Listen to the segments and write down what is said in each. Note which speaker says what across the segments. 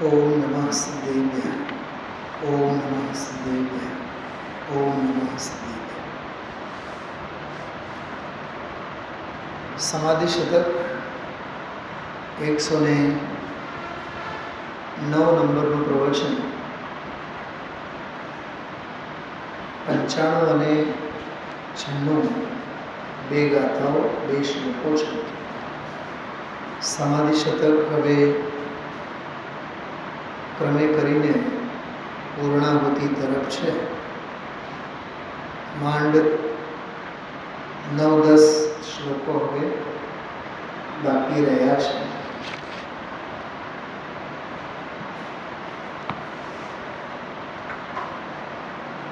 Speaker 1: ओम नमः सिद्धेभ्यः। ओम नमः सिद्धेभ्यः। ओम नमः सिद्धेभ्यः। समाधि शतक 109 નંબરનું પ્રવચન 95 અને 96 બે ગાથાઓ, બે શ્લોકો છે. સમાધિ શતક હવે ક્રમે કરીને પૂર્ણાહુતિ તરફ છે. માંડ 9-10 શ્લોકો હવે બાકી રહ્યા છે.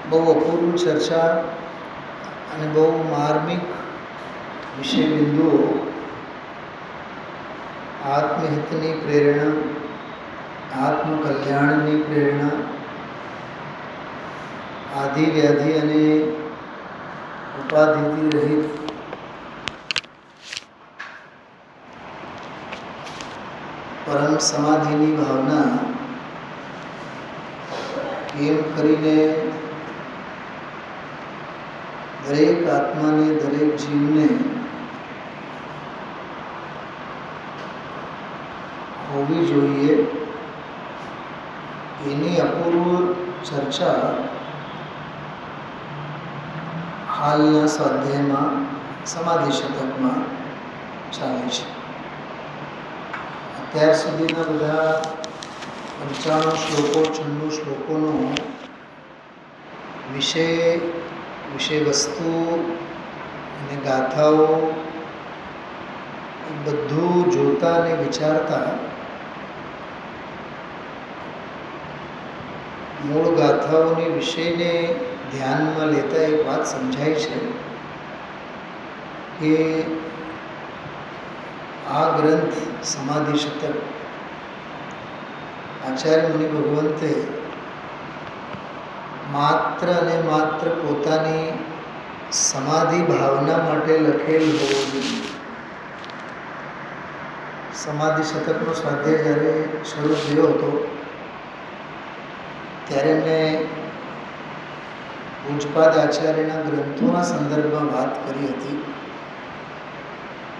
Speaker 1: બહુ અપૂર્વ ચર્ચા અને બહુ માર્મિક વિષય બિંદુઓ, આત્મહિતની પ્રેરણા, આત્મકલ્યાણની પ્રેરણા, આદિ વ્યાધિ અને ઉપાધિથી રહિત પરમ સમાધિની ભાવના એમ કરીને દરેક આત્માને, દરેક જીવને હોવી જોઈએ, એની અપૂર્વ ચર્ચા હાલના સ્વાધ્યાયમાં સમાધિ શતકમાં ચાલે છે. અત્યાર સુધીના બધા 95 શ્લોકો, 96 શ્લોકોનો વિષય વસ્તુ અને ગાથાઓ બધું જોતા અને વિચારતા મૂળ ગાથાઓની વિષયને ધ્યાનમાં લેતા એક વાત સમજાય છે કે આ ગ્રંથ સમાધિ શતક આચાર્ય મુનિ ભગવંતે માત્ર અને માત્ર પોતાની સમાધિ ભાવના માટે લખેલ હોવો જોઈએ. સમાધિ શતકનો સ્વાધ્યાય જ્યારે શરૂ થયો હતો ત્યારે મેં પૂજપાદ આચાર્યના ગ્રંથોના સંદર્ભમાં વાત કરી હતી.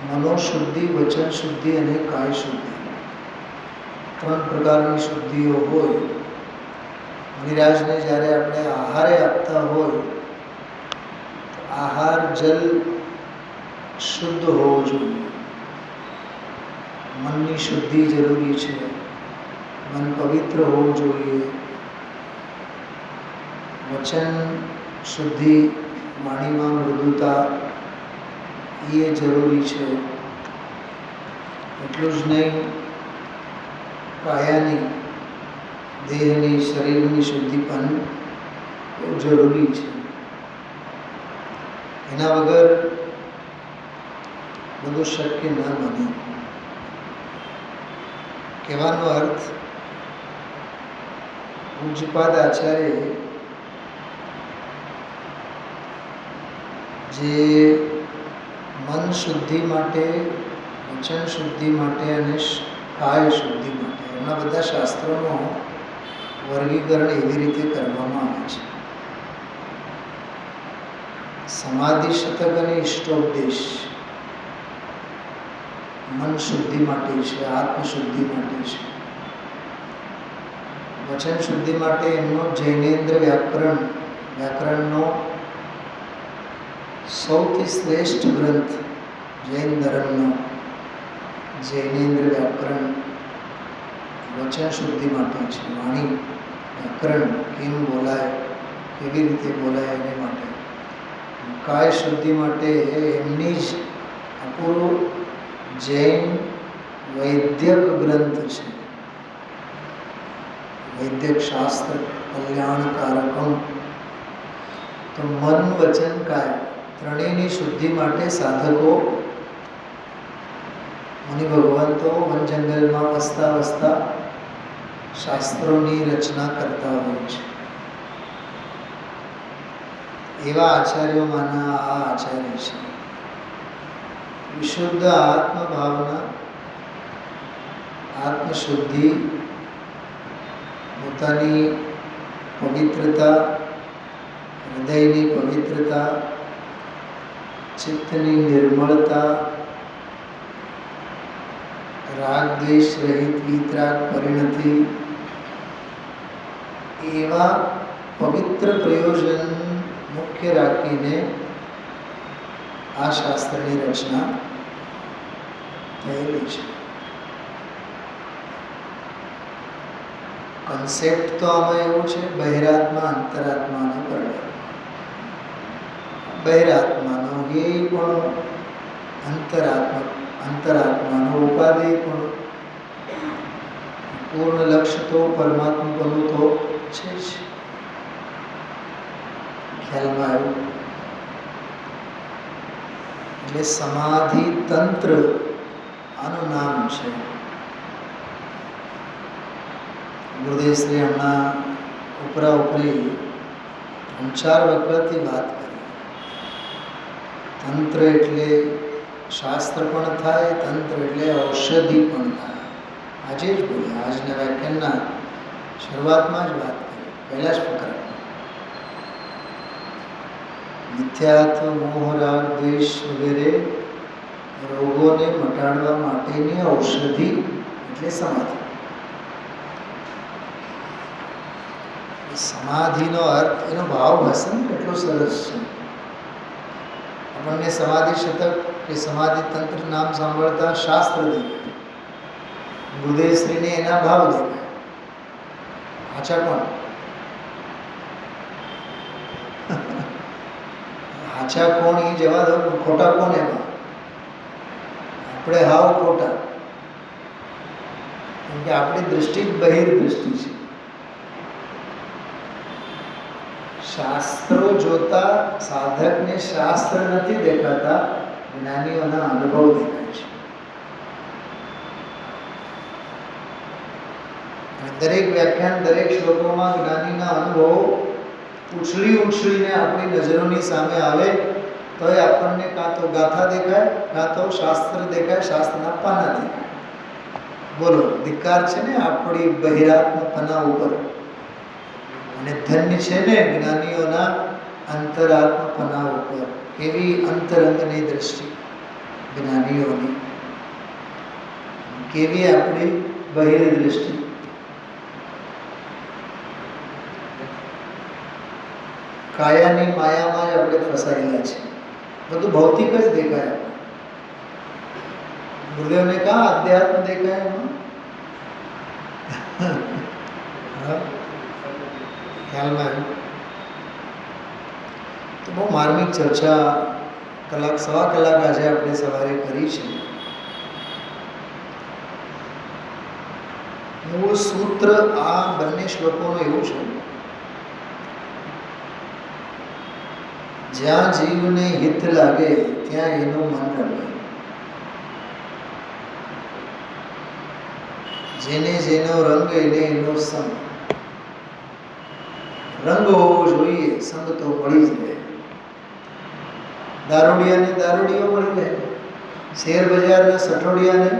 Speaker 1: મનોશુદ્ધિ, વચન શુદ્ધિ અને કાય શુદ્ધિ, 3 પ્રકારની શુદ્ધિઓ હોય. મુનિરાજને જ્યારે આપણે આહારે આપતા હોય તો આહાર જલ શુદ્ધ હોવો જોઈએ. મનની શુદ્ધિ જરૂરી છે, મન પવિત્ર હોવું જોઈએ. વચન શુદ્ધિ, વાણીમાં મૃદુતા એ જરૂરી છે. એટલું જ નહીં, કાયાની, દેહની, શરીરની શુદ્ધિ પણ જરૂરી છે. એના વગર બધું શક્ય ન બને. કહેવાનો અર્થ, પૂજ્યપાદ આચાર્ય જે મન શુદ્ધિ માટે, વચન શુદ્ધિ માટે અને કાય શુદ્ધિ માટે એમના બધા શાસ્ત્રોનો વર્ગીકરણ એવી રીતે કરવામાં આવે છે. સમાધિ શતક અને ઇષ્ટોપદેશ મન શુદ્ધિ માટે છે, આત્મશુદ્ધિ માટે છે. વચન શુદ્ધિ માટે એમનો જૈનેન્દ્ર વ્યાકરણનો સૌથી શ્રેષ્ઠ ગ્રંથ જૈન ધર્મનો જૈનેન્દ્ર વ્યાકરણ વચન શુદ્ધિ માટે છે. વાણી, વ્યાકરણ કેમ બોલાય, કેવી રીતે બોલાય એને માટે. કાય શુદ્ધિ માટે એમની જ અપૂર્વ જૈન વૈદ્યક ગ્રંથ છે. વૈદ્યક શાસ્ત્ર કલ્યાણકારકમ. તો મન, વચન, કાય ત્રણેયની શુદ્ધિ માટે સાધકો, મુનિ ભગવંતો વન જંગલમાં વસતા શાસ્ત્રોની રચના કરતા હોય છે. એવા આચાર્યોમાંના આ આચાર્ય છે. વિશુદ્ધ આત્મભાવના, આત્મશુદ્ધિ પોતાની પવિત્રતા, હૃદયની પવિત્રતા, ચિત્તની નિર્મળતા, રાગ દ્વેષ રહિત વિતરાગ પરિણતિ, એવા પવિત્ર પ્રયોજન મુખ્ય રાખીને આ શાસ્ત્રની રચના થયેલી છે. કન્સેપ્ટ તો આમાં એવું છે, બહિરાત્મા અંતરાત્માને પરમાત્મા. બહિરાત્માનો એ પણ અંતરાત્માનો ઉપાધિ પણ પૂર્ણ લક્ષ્ય તો પરમાત્મા બનવું તો છે જ. ખ્યાલમાં આવ્યું? એટલે સમાધિ તંત્ર આનું નામ છે. ગુરુદેવશ્રી હમણાં ઉપરી 3-4 વખતથી વાત કરી. તંત્ર એટલે શાસ્ત્ર પણ થાય, તંત્ર એટલે ઔષધિ પણ થાય. આજે જ બોલ્યા, આજના વ્યાખ્યાનના શરૂઆતમાં જ વાત કરી, પહેલા જ ફકરા. મિથ્યાત્વ, મોહ, રાગ, દ્વેષ વગેરે રોગોને મટાડવા માટેની ઔષધિ એટલે સમાધિ. સમાધિનો અર્થ, એનો ભાવ હશે ને કેટલો સરસ છે. આપણને સમાધિ શતક કે સમાધિ તંત્ર નામ સાંભળતા શાસ્ત્ર દેખાય, ગુરુદેવશ્રીને એના ભાવ દેખાય. હાચા કોણ? હાચા કોણ એ જવા દો, પણ ખોટા કોણ એમાં? આપણે હાવ ખોટા, કેમ કે આપણી દૃષ્ટિ જ બહિર દૃષ્ટિ છે. શાસ્ત્રો જોતા સાધકને શાસ્ત્ર નથી દેખાતા, જ્ઞાનીઓના અનુભવ દેખાય છે. દરેક વ્યાખ્યાન, દરેક શ્લોકોમાં જ્ઞાનીના અનુભવો ઉછળીને આપણી નજરોની સામે આવે તો એ આપણને કાં તો ગાથા દેખાય, કાં તો શાસ્ત્ર દેખાય, શાસ્ત્રના પાના દેખાય. બોલો, ધિક્કાર છે ને આપણી બહિરાત્મપના ઉપર. અને ધન્ય છે ને જ્ઞાનીઓના અંતરાત્મપના ઉપર. એવી અંતરંગની દ્રષ્ટિ જ્ઞાનીઓની, કેવી આપણી બહિર દ્રષ્ટિ. કાયાની માયામાં જ આપણે ફસાયેલા છે. બધું ભૌતિક જ દેખાય. ગુરુદેવને કહા અધ્યાત્મ દેખાય એમાં. ખ્યાલમાં આવ્યું? તો બહુ માર્મિક ચર્ચા કલાક, સવા કલાક આજે આપણે સવારે કરી છે. મૂળ સૂત્ર આ બંને શ્લોકોનું એવું છે, જ્યાં જીવને હિત લાગે ત્યાં એનું મન રમે. જેને જેનો રંગ એને એનો સંગ. રંગ હોવો જોઈએ, સંગ તો મળી જ રહે. દારૂડિયાને દારૂડિયો મળી રહે, શેર બજારના સઠોડિયાને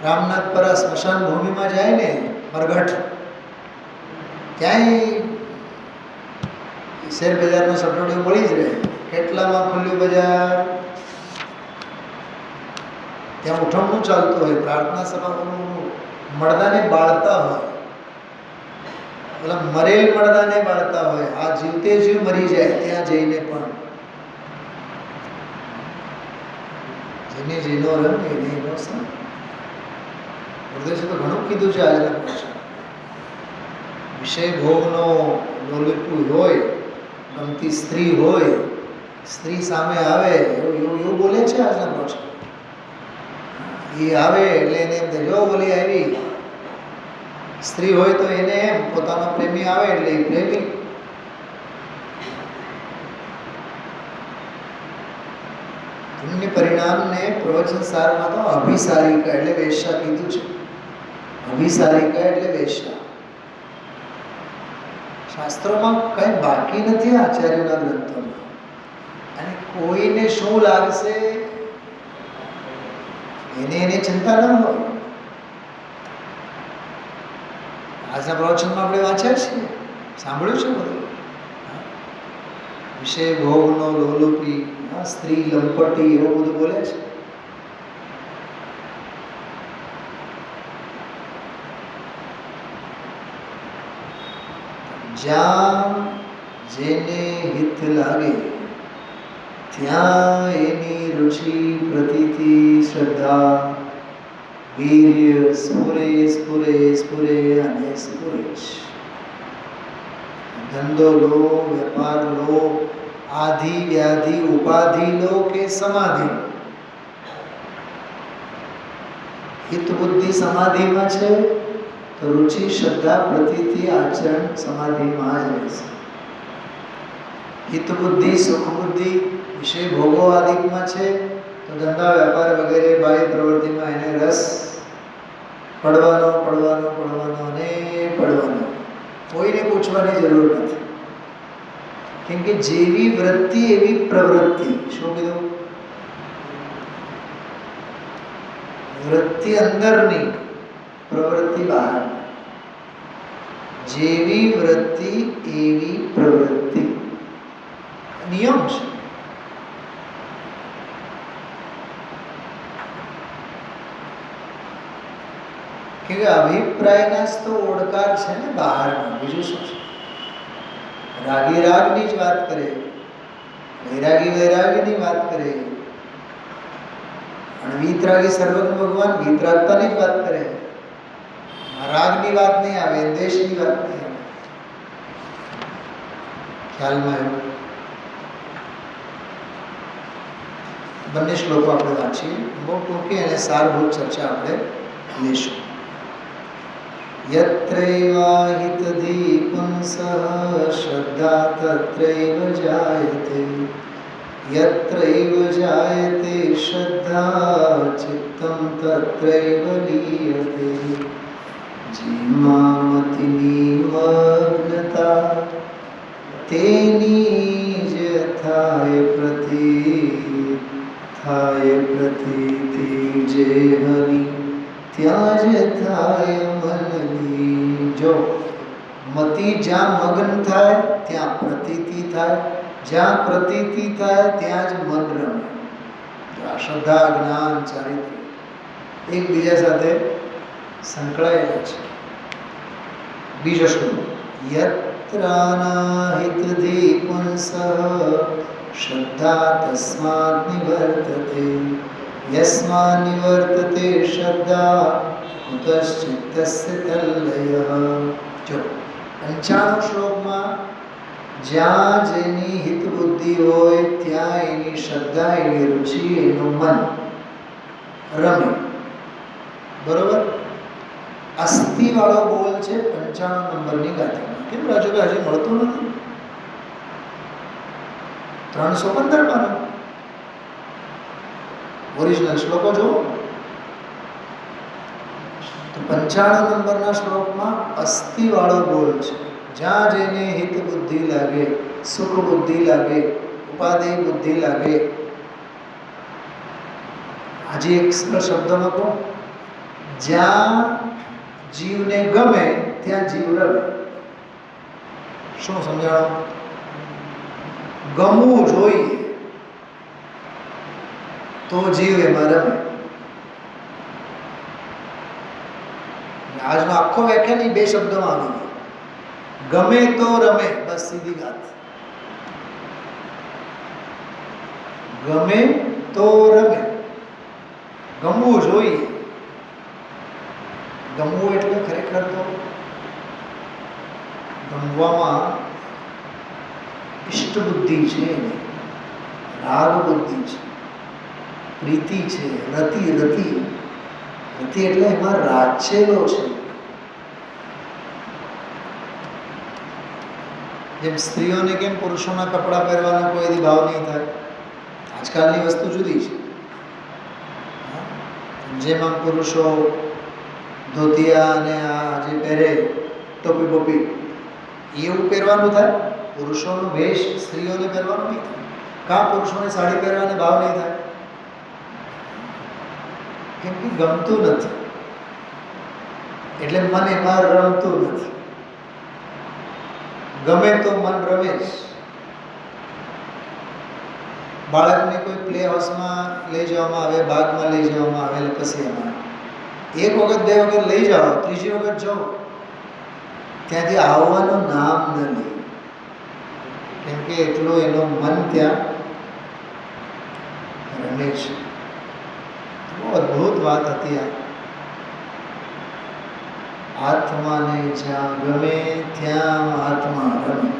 Speaker 1: રામનાથપરા સ્મશાન ભૂમિમાં જાય ને મરઘટ, ક્યાંય શેર બજારનો સટોડિયો મળી જ રહે. કેટલામાં ખુલ્લું બજાર, ત્યાં ઉઠમણું ચાલતું હોય, પ્રાર્થના સભાનું મળદાને બાળતા હોય, પેલા મરેલ મળદાને બાળતા હોય. આ જીવતે જીવ મરી જાય ત્યાં જઈને પણ જેને જેનો રંગ એને એનો સંગ. ગુરુદેવે તો ઘણું કીધું છે આજના ભાષા. વિષય ભોગનો લોલીપું હોય, ગમતી સ્ત્રી હોય, સ્ત્રી સામે આવે એવું બોલે છે આજના ભાષા. એ આવે એટલે એને એમ થાય, જો બોલી આવી. સ્ત્રી હોય તો એને એમ, પોતાનો પ્રેમી આવે એટલે એ પ્રેમી. પુણ્ય પરિણામને પ્રવચન સારમાં તો અભિસારિકા એટલે વેશ્યા કીધું છે. અભિસારિકા એટલે વેશ્યા. શાસ્ત્રોમાં કંઈ બાકી નથી આચાર્યોના ગ્રંથોમાં. અને કોઈને શું લાગશે એને ચિંતા ન હોય. આજના પ્રવચનમાં આપણે વાંચ્યા છીએ, સાંભળ્યું છે બધું. વિષય ભોગનો લોલુપી, સ્ત્રી લંપટી, એવું બધું બોલે છે. જ્યાં જેને હિત લાગે ત્યાં એની રુચિ, પ્રતીતિ, શ્રદ્ધા, વીર્ય સ્ફુરે સ્ફુરે સ્ફુરે અને સ્ફુરે જ. ધંધો લો, વેપાર લો, આધિ વ્યાધિ ઉપાધિ લો કે સમાધિ લો, હિત બુદ્ધિ સમાધિમાં છે તો રુચિ, શ્રદ્ધા, પ્રતીતિ, આચરણ સમાધિમાં જ રહેશે. હિત બુદ્ધિ, સુખ બુદ્ધિ, વિષય ભોગો આદિમાં છે તો ધંધા વેપાર વગેરે બાહ્ય પ્રવૃત્તિમાં એને રસ પડવાનો પડવાનો પડવાનો અને પડવાનો. કોઈને પૂછવાની જરૂર નથી, કેમ કે જેવી વૃત્તિ એવી પ્રવૃત્તિ. શું કીધું? વૃત્તિ અંદરની, પ્રવૃત્તિ બહાર. જેવી વૃત્તિ એવી પ્રવૃત્તિ, નિયમ છે. કે અભિપ્રાયના તો ઓડકાર છે ને બહારનો, બીજું શું છે? રાગી રાગની જ વાત કરે, વૈરાગી વૈરાગીની વાત કરે, અને વીતરાગી સર્વજ્ઞ ભગવાન વીતરાગતાની જ વાત કરે. રાગની વાત નહીં આવે, દેશની વાત નહીં આવે. ખ્યાલમાં આવ્યું? બંને શ્લોકો આપણે વાંચીએ, બહુ ટૂંકી અને સારભૂત ચર્ચા આપણે લઈશું. યત્રૈવાહિતધી પુંસઃ શ્રદ્ધા તત્રૈવ જાયતે, યત્રૈવ જાયતે શ્રદ્ધા ચિત્તં તત્રૈવ લીયતે. જીમામતિ નિમગ્નતા તેની જ થાય પ્રતીતિ જે હની ત્યાં જ થાય મનની. જો મતિ જ્યાં મગ્ન થાય ત્યાં પ્રતીતિ થાય, જ્યાં પ્રતીતિ થાય ત્યાં જ મન રમે. શ્રદ્ધા, જ્ઞાન, ચારિત્ર્ય એકબીજા સાથે સંકળાયેલા છે. બીજો શ્લોક. યત્રાનાહિતધી પુંસઃ શ્રદ્ધા તસ્માદ નિવર્તતે, યસ્માન નિવર્તતે શ્રદ્ધા કુતશ્ચિત્તસ્ય તલ્લયઃ. જો 95 શ્લોકમાં જ્યાં જેની હિત બુદ્ધિ હોય ત્યાં એની શ્રદ્ધા, એની રુચિ, એનું મન રમે. બરોબર? અસ્થિ વાળો બોલ છે 95 નંબરની ગાથામાં. કેમ રાજુભાઈ હજી મળતું નથી? 315 પાનો ઓરિજિનલ શ્લોકો જુઓ તો 95 નંબરના શ્લોકમાં અસ્થિ વાળો બોલ છે. જ્યાં જેને હિત બુદ્ધિ લાગે, સુખ બુદ્ધિ લાગે, ઉપાધિ બુદ્ધિ લાગે. આજે એક સરળ શબ્દમાં કહો, જ્યાં જીવને ગમે ત્યાં જીવ રમે. શું સમજાણો? ગમવું જોઈએ તો જીવ એમાં રમે. આજનો આખો વ્યાખ્યાન બે શબ્દોમાં આવી ગયો. ગમે તો રમે, બસ સીધી વાત. ગમે તો રમે, ગમવું જોઈએ. ગમવું એટલે ખરેખર તો ગમવામાં ઇષ્ટ બુદ્ધિ છે, રાગ બુદ્ધિ છે, પ્રીતિ છે, રતિ રતિ રતિ એટલે એમાં રાચેલો છે. જેમ સ્ત્રીઓને કેમ પુરુષોના કપડાં પહેરવાનો કોઈ ભાવ નહીં થાય, આજકાલની વસ્તુ જુદી છે. જેમ આમ પુરુષો ધોતિયા અને આ જે પહેરે ટોપી બોપી એવું પહેરવાનું થાય, પુરુષોનો વેશ સ્ત્રીઓને પહેરવાનું નહીં થાય. કાં પુરુષોને સાડી પહેરવાને ભાવ નહીં થાય, કેમ કે ગમતું નથી. એટલે મન એમાં રમતું નથી. ગમે તો મન રમે જ. બાળકને કોઈ પ્લે હાઉસમાં લઈ જવામાં આવે, બાગમાં લઈ જવામાં આવે, એટલે પછી એમાં એક વખત બે વખત લઈ જાઓ, ત્રીજી વખત જાઓ ત્યાંથી આવવાનું નામ ન લે, કેમ કે એટલું એનું મન ત્યાં રમે છે. બહુ અદ્ભુત વાત હતી આ. આત્માને જ્યાં ગમે ત્યાં આત્મા રમે,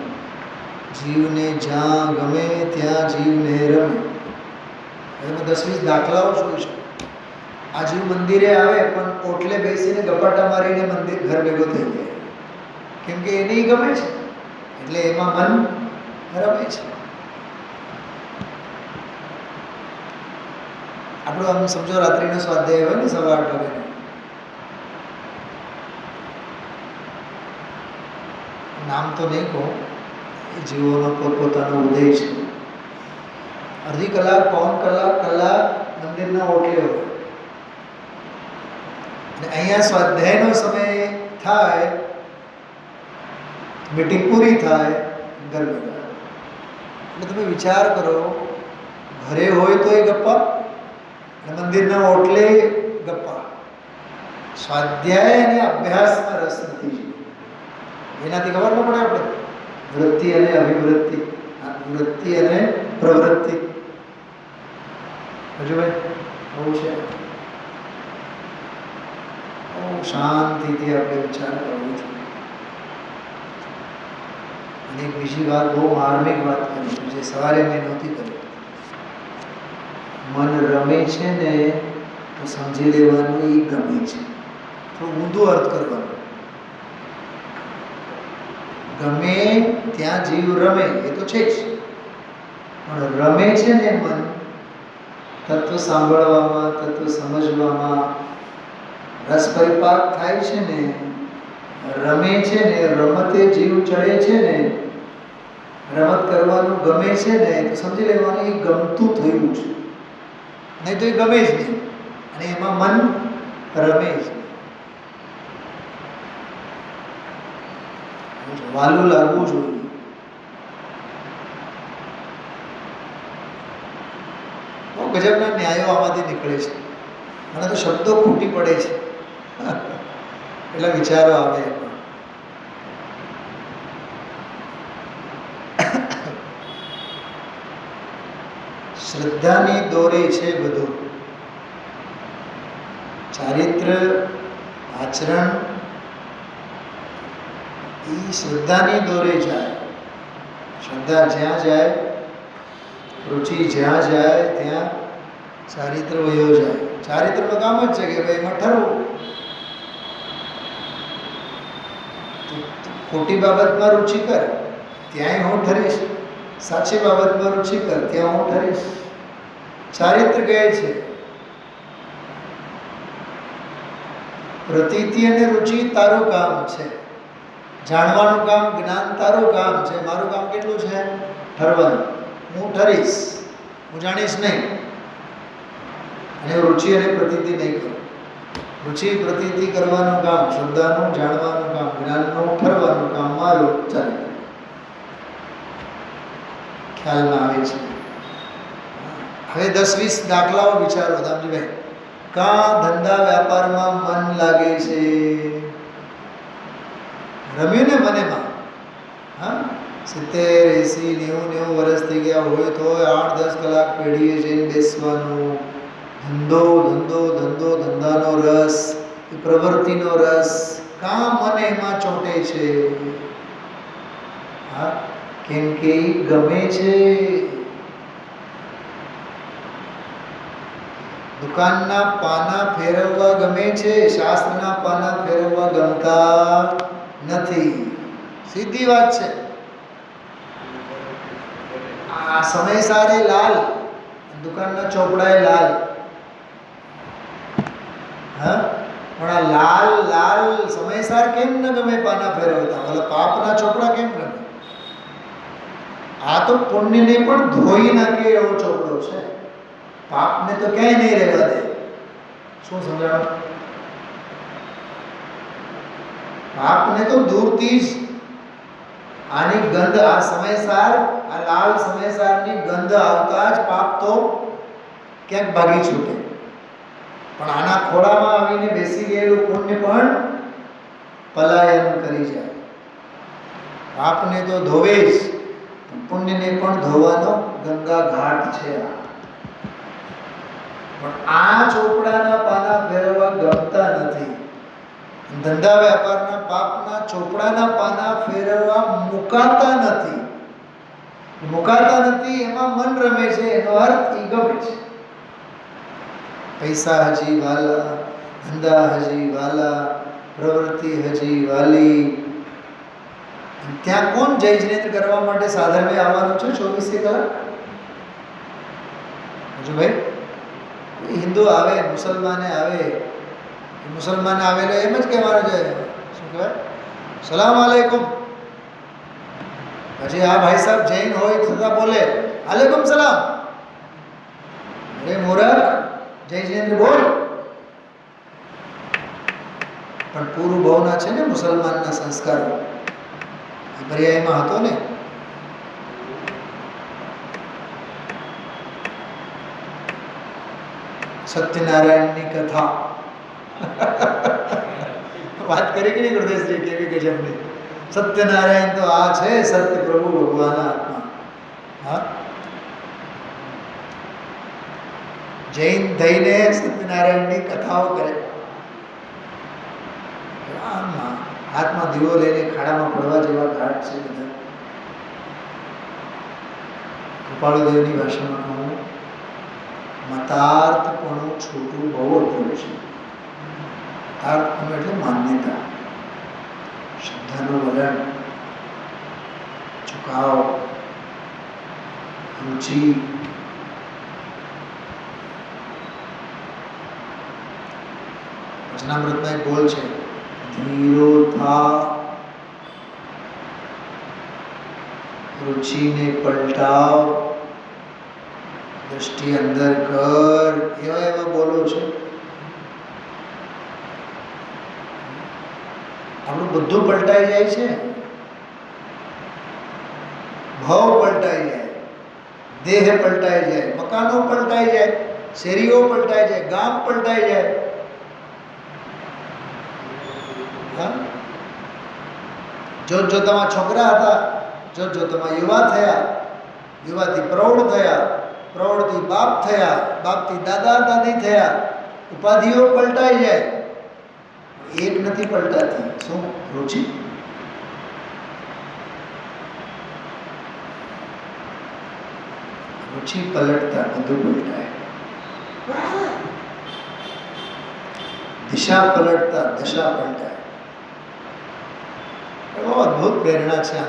Speaker 1: જીવને જ્યાં ગમે ત્યાં જીવને રમે. એમાં 10-20 દાખલાઓ જોઈ છે. આ જીવ મંદિરે આવે પણ ઓટલે બેસીને ગપાટા મારીને મંદિર ઘર ભેગો થઈ જાય, કેમ કે એને ગમે છે એટલે એમાં મન રમે છે. આપણું આમ સમજો રાત્રિનો સ્વાધ્યાય હોય ને 8:15 વાગે, નામ તો નહીં કહું, એ જીવોનો પોતપોતાનો ઉદય છે. અડધી કલાક, પૌન કલાક મંદિરના ઓટલે હોય અને અહીંયા સ્વાધ્યાયનો સમય થાય, મીટિંગ પૂરી થાય, ઘર ભેગા. એટલે તમે વિચાર કરો, ઘરે હોય તો એ ગપ્પા અને મંદિરના ઓટલે ગપ્પા. સ્વાધ્યાય અને અભ્યાસમાં રસ નથી. એનાથી ખબર ન પડે આપણે વૃત્તિ અને અભિવૃત્તિ, વૃત્તિ અને પ્રવૃત્તિ. હજુ ભાઈ બહુ છે. શાંતિથી આપણે વિચાર કરવો જોઈએ. અને એક બીજી વાત, બહુ માર્મિક વાત કરીશું, જે સવારે મેં નહોતી કરી. મન રમે છે ને તો સમજી લેવાનું એ ગમે છે. થોડું ઊંધું અર્થ કરવાનો. ગમે ત્યાં જીવ રમે એ તો છે જ, પણ રમે છે ને મન તત્વ સાંભળવામાં, તત્વ સમજવામાં રસ પરિપાક થાય છે ને, રમે છે ને, રમતે જીવ ચડે છે ને, રમત કરવાનું ગમે છે ને, તો સમજી લેવાનું એ ગમતું થયું છે, નહીં તો એ ગમે જ નહીં અને એમાં મન રમે જ. વાલું લાગવું જોઈએ. બહુ ગજબના ન્યાયો આમાંથી નીકળે છે. મને તો શબ્દો ખૂટી પડે છે એટલે વિચારો આવે. શ્રદ્ધાની દોરે છે બધું. ચારિત્ર, આચરણ એ શ્રદ્ધાની દોરે જાય. શ્રદ્ધા જ્યાં જાય, રુચિ જ્યાં જાય ત્યાં ચારિત્ર વયો જાય. ચારિત્રનું કામ જ છે કે ભાઈ એમાં ઠરવું. ખોટી બાબતમાં રુચિ કર, ત્યાંય હું ઠરીશ. સાચી બાબતમાં રુચિ કર, ત્યાં હું ઠરીશ. ચારિત્ર કહે છે પ્રતીતિ અને રુચિ તારું કામ છે, જાણવાનું કામ, જ્ઞાન તારું કામ છે. મારું કામ કેટલું છે? ઠરવાનું. હું ઠરીશ, હું જાણીશ નહીં. અને રુચિ અને પ્રતીતિ નહીં કરું. રુચિ પ્રતીતિ કરવાનું કામ, શ્રદ્ધાનું જાણવાનું કામ, જ્ઞાનનું ઠરવાનું કામ મારું. ચાલે ખ્યાલમાં આવે છે. હવે 10-20 દાખલાઓ વિચારો દામજીભાઈ. કાં ધંધા વ્યાપારમાં મન લાગે છે, રમ્યું ને મનેમાં. હા, 70, 80, 90 વર્ષ થઈ ગયા હોય તો 8-10 કલાક પેઢીએ જઈને બેસવાનું. ધંધાનો રસ, એ પ્રવૃત્તિનો રસ, કાં મને એમાં ચોંટે છે. હા, કેમ કે ગમે છે. દુકાનના પાના ફેરવવા ગમે છે, શાસ્ત્રના પાના ફેરવવા ગમતા નથી. સીધી વાત છે. આ સમય સારે લાલ, દુકાનના ચોપડાએ લાલ. હા, પણ આ લાલ લાલ સમયસાર કેમ ન ગમે પાના ફેરવતા? ઓલા પાપના ચોપડા કેમ ગમે? આ તો પુણ્યને પણ ધોઈ નાખે એવો ચોપડો છે. પાપને તો ક્યાંય નહીં રહેવા દે. શું સમજાણું? પાપને તો દૂરથી જ આની ગંધ, આ સમયસાર, આ લાલ સમયસારની ગંધ આવતા જ પાપ તો ક્યાંક ભાગી છૂટે. પણ આના ખોળામાં આવીને બેસી ગયેલું પુણ્ય પણ પલાયન કરી જાય. પાપને તો ધોવે જ, પુણ્યને પણ ધોવાનો ગંગા ઘાટ છે. પણ આ ચોપડાના પાના ફેરવવા ગમતા નથી. ધંધા વેપારના પાપના ચોપડાના પાના ફેરવવા મુકાતા નથી. એમાં મન રમે છે, એનો અર્થ ઈ ગમે છે. પૈસા હજી વાલા, ધંધા હજી વાલા, પ્રવૃત્તિ હજી વાલી. ત્યાં કોણ જય જિનેન્દ્ર કરવા માટે સાધર્મે આવવાનું છે 24 કલાક? હજુ ભાઈ હિન્દુ આવે, મુસલમાને આવે, મુસલમાન આવેલો એમ જ કહેવાનું છે, શું કહેવાય, સલામ આલેકુમ. પછી આ ભાઈ સાહેબ જૈન હોય છતાં બોલે આલેકુમ સલામ. અરે મૂરખ, જય જિનેન્દ્ર બોલ. પણ પૂરું ભાવના છે ને મુસલમાનના સંસ્કારો, એ પર્યાયમાં હતો ને. સત્યનારાયણની કથા વાત કરી કે નહીં ગુરુદેવજી, કેવી ગજબની. સત્યનારાયણ તો આ છે, સત્ય પ્રભુ ભગવાન આત્મા. હા, જૈન થઈને સત્યનારાયણની કથાઓ કરે. હાથમાં દીવો લઈને ખાડામાં પડવા જેવા ઘાટ છે બધા. કૃપાળુદેવની ભાષામાં કહું, મતાર્થપણું છોટું બહુ અઘરું છે. મતાર્થપણું એટલે માન્યતા, શ્રદ્ધાનું વલણ, ઝુકાવ, રુચિ. વચનામૃતમાં એક બોલ છે, ધીરો થા, રુચિને પલટાવ, દ્રષ્ટિ અંદર કર. એવા બોલો છે. આપણું બધું પલટાઈ જાય છે. ભાવ પલટાઈ જાય, દેહ પલટાઈ જાય, મકાનો પલટાઈ જાય, શેરીઓ પલટાઈ જાય, ગામ પલટાઈ જાય. જોતજોતામાં છોકરા હતા, જોતજોતામાં યુવા થયા, યુવાથી પ્રૌઢ થયા, પ્રૌઢથી બાપ થયા, બાપથી દાદા દાદી થયા. ઉપાધિઓ પલટાઈ જાય, એક નથી પલટાતી. શું? રુચિ. રુચિ પલટતા બધું પલટાય. દિશા પલટતા દશા પલટાય. બહુ અદ્ભુત પ્રેરણા છે.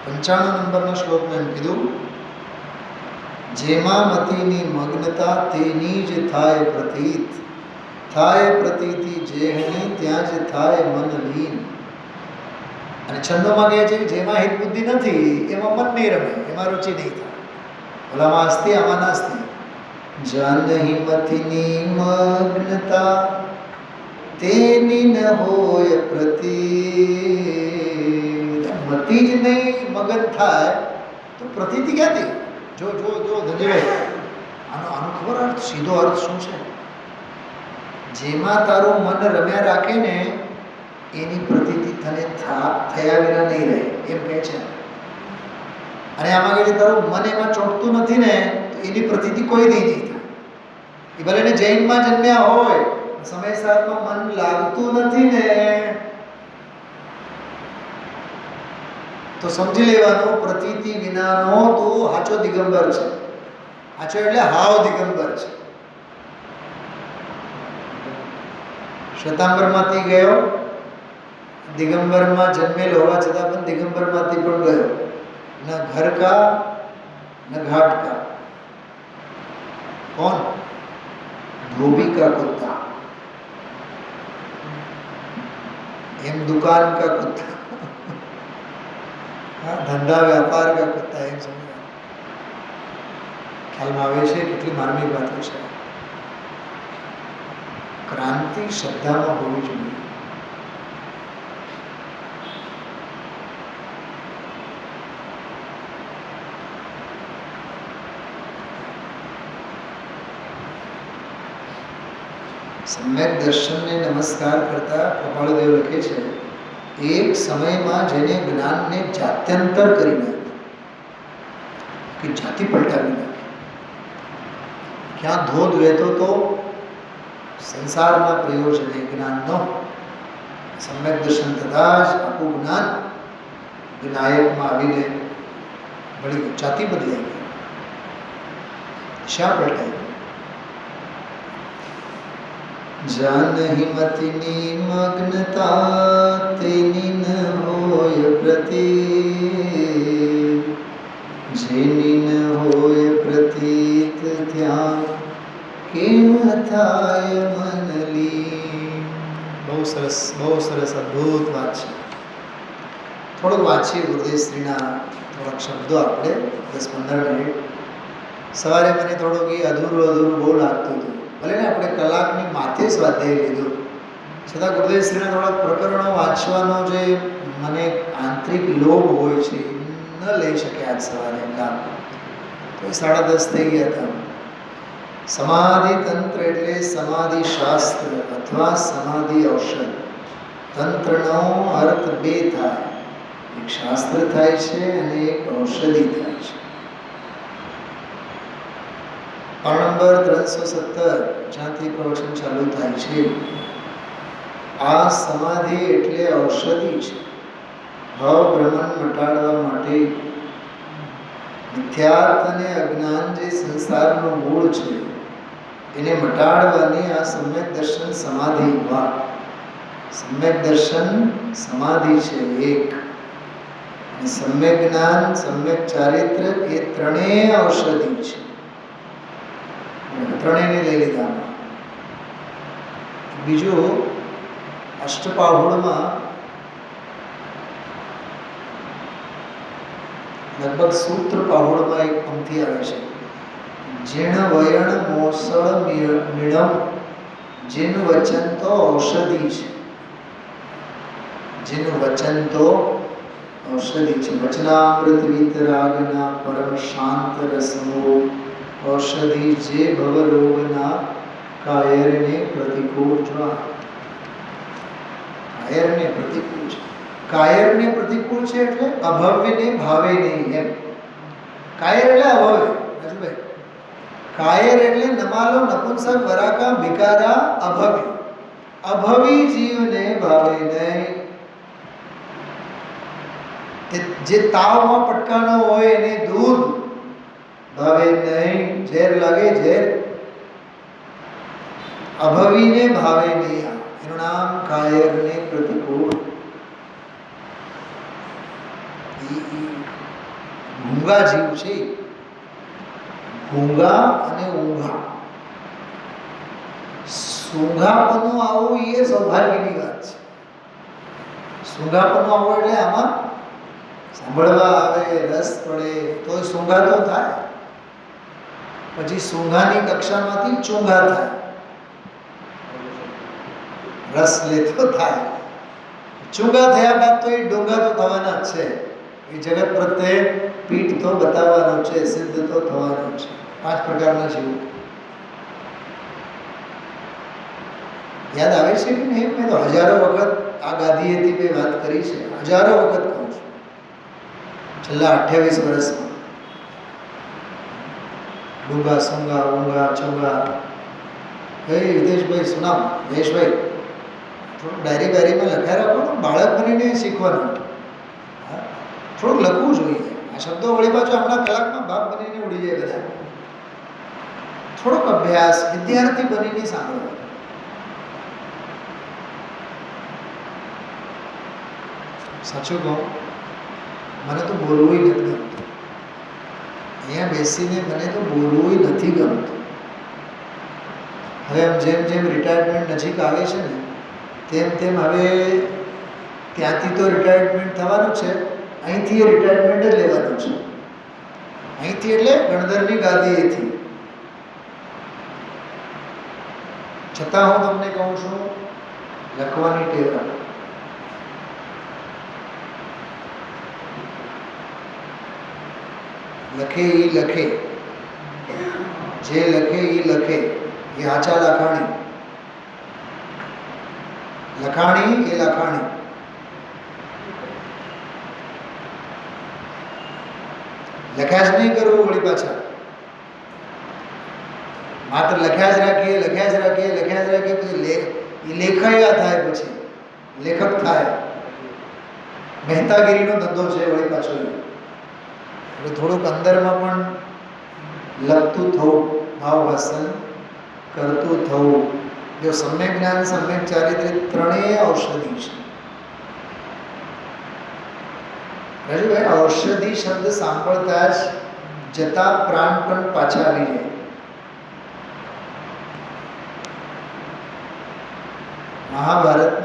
Speaker 1: 95 નંબરના શ્લોકમાં એમ કીધું, જેમાં મતિની મગ્નતા તેની જ થાય પ્રતીત, થાય પ્રતીતિ જેહની ત્યાં જ થાય મન લીન. અને છંદોમાં કહે છે કે જેમાં હિત બુદ્ધિ નથી એમાં મન નહીં રમે, એમાં રુચિ નહીં થાય. ઓલામાં અસ્તિ, આમાં નાસ્તિ. જાનહી મતિની મગ્નતા તેની ન હોય પ્રતીત. મતિ જ નહીં મગન થાય તો પ્રતીતિ ક્યાંથી? જો ધનજીભાઈ, આનો ખબર અર્થ, સીધો અર્થ શું છે? જેમાં તારું મન રમ્યા રાખે ને એની પ્રતીતિ તને થયા વિના નહીં રહે, એમ કહે છે. અને આમાં કહે છે તારું મન એમાં ચોંટતું નથી ને તો એની પ્રતીતિ કોઈ નહીં થાય. એ ભલે એને જૈનમાં જન્મ્યા હોય, સમય સાથમાં મન લાગતું નથી ને તો સમજી લેવાનું પ્રતીતિ વિનાનો તું હાચો દિગંબર છે. હાચો એટલે હાવ દિગંબર છે. શ્વેતાંબરમાંથી ગયો, દિગંબરમાં જન્મેલ હોવા છતાં પણ દિગંબરમાંથી પણ ગયો. ન ઘર કા ન ઘાટ કા. कौन? धोबी का कुत्ता, एम दुकान का कुत्ता, धंधा व्यापार का कुत्ता. एम समझ ખ્યાલમાં આવે છે કેટલી માર્મિક વાતો છે. ક્રાંતિ શ્રદ્ધામાં હોવી જોઈએ. સમ્યક દર્શનને નમસ્કાર કરતા કૃપાળુદેવ લખે છે, એક સમયમાં જેને જ્ઞાનને જાત્યંતર કરી નાખ્યું, કે જાતિ પલટાવી નાખી. ક્યાં ધોધ વહેતો તો સંસારના પ્રયોજને જ્ઞાનનો, સમ્યક દર્શન થતાં જ આખું જ્ઞાન વિનાયકમાં આવીને વળી જાતિ બદલાઈ ગઈ, દિશા પલટાઈ ગઈ. જાનહી મતિની મગ્નતા તેની ન હોય પ્રતીત, જેની ન હોય પ્રતીત ત્યાં કેમ થાય મનલી. બહુ સરસ અદ્ભુત વાત છે. થોડુંક વાંચીએ ગુરુદેવશ્રીના થોડાક શબ્દો આપણે 10-15 મિનિટ. સવારે મને થોડુંક એ અધૂરું બહુ લાગતું હતું, ભલે ને આપણે કલાકની માથે સ્વાધ્યાય લીધું, છતાં ગુરુદેવશ્રીના થોડાક પ્રકરણો વાંચવાનો જે મને આંતરિક લોભ હોય છે ન લઈ શકે આજ સવારે કામ, તો 10:30 થઈ ગયા હતા. સમાધિ તંત્ર એટલે સમાધિ શાસ્ત્ર અથવા સમાધિ ઔષધ. તંત્રનો અર્થ બે થાય, એક શાસ્ત્ર થાય છે અને એક ઔષધિ થાય છે. પાન નંબર 317 જ્યાંથી પ્રવચન ચાલુ થાય છે, આ સમાધિ એટલે ઔષધિ છે. ભાવ ભ્રમણ મટાડવા માટે મિથ્યાર્થ અને અજ્ઞાન જે સંસારનું મૂળ છે એને મટાડવાની આ સમ્યક દર્શન સમાધિ. વાહ! સમ્યક દર્શન સમાધિ છે એક, અને સમ્યક જ્ઞાન, સમ્યક ચારિત્ર એ ત્રણેય ઔષધિ છે. ત્રણેયને લઈ લીધા. બીજું અષ્ટપાહુડમાં લગભગ સૂત્ર પાહુડમાં એક પંક્તિ આવે છે, જીણ વયણ મોસળ મીણમ જેનું વચન તો ઔષધિ છે. જેનું વચન તો ઔષધિ છે. વચનામૃત વિતરાગના પરમ શાંત રસમો ઔષધિ જે ભવરોગના કાયરને પ્રતિકૂળ. જો કાયરને પ્રતિકૂળ છે, કાયરને પ્રતિકૂળ છે એટલે અભવ્યને ભાવે નહીં એમ. કાયર એટલે અભવ્ય. રાજુભાઈ, કાયર એટલે નમાલો નપુંસક વરાકા ભિકારા અભવ્ય. અભવી જીવને ભાવે નહીં. જે તાવમાં પટકાનો હોય એને દૂધ ભાવે નહીં, ઝેર લાગે ઝેર. અભવીને ભાવે નહીં, એનું નામ કાયરને પ્રતિકૂળ. ઘૂંગા જીવ છે, ઘૂંગા અને ઊંઘા. સૂંઘાપનું આવું એ સૌભાગ્યની વાત છે. સૂંઘાપનું આવું એટલે આમાં સાંભળવા આવે, રસ પડે તો સૂંઘા તો થાય, પછી સૂંઘાની કક્ષામાંથી ચૂંઘા થાય, રસ લેતો થાય. ચૂંઘા થયા બાદ તો એ ડોંગા તો થવાના જ છે. એ જગત પ્રત્યે પીઠ તો બતાવવાનો છે, સિદ્ધ તો થવાનો છે. 5 પ્રકારના જીવો. યાદ આવે છે કે નહીં? મેં તો હજારો વખત આ ગાદીએથી મેં વાત કરી છે, હજારો વખત કહું છું છેલ્લા 28 વર્ષમાં. ડુંગા, સૂંગા, ઊંઘા, ચૂંગા. વિદેશભાઈ સુનામ, મહેશભાઈ, થોડુંક ડાયરીમાં લખાઈ રાખો તો બાળક બનીને શીખવાનું. થોડુંક લખવું જોઈએ. આ શબ્દો વળી પાછું આપણા કલાકમાં બાપ બનીને ઉડી જાય બધા. થોડોક અભ્યાસ વિદ્યાર્થી બનીને સાંભળવાનો. સાચું કહું, મને તો બોલવું નથી ગમતું. અહીંયા બેસીને મને તો બોલવું નથી ગમતું. હવે આમ જેમ રિટાયરમેન્ટ નજીક આવે છે ને તેમ હવે ત્યાંથી તો રિટાયરમેન્ટ થવાનું છે, અહીંથી એ રિટાયરમેન્ટ જ લેવાનું છે. અહીંથી એટલે ગણધરની ગાદીએથી. છતાં હું તમને કહું છું, લખવાની ટેવ રાખો. લખે એ લખે, જે લખે એ લખે, એ આચા લખાણી. લખાણી એ લખાણી. લખ્યા જ નહીં કરવું વળી પાછા, માત્ર લખ્યા જ રાખીએ લખ્યા જ રાખીએ લખ્યા જ રાખીએ, પછી એ લેખાયા થાય, પછી લેખક થાય. મહેતાગીરીનો ધંધો છે વળી પાછો. એટલે થોડુંક અંદરમાં પણ લખતું થવું, ભાવ વાસન કરતું થવું. જો સમ્યક જ્ઞાન સમ્યક ચારિત્ર્ય ત્રણેય ઔષધિ છે. રાજુભાઈ, ઔષધિ શબ્દ સાંભળતા જ જતા પ્રાણ પણ પાછા આવી જાય. મહાભારત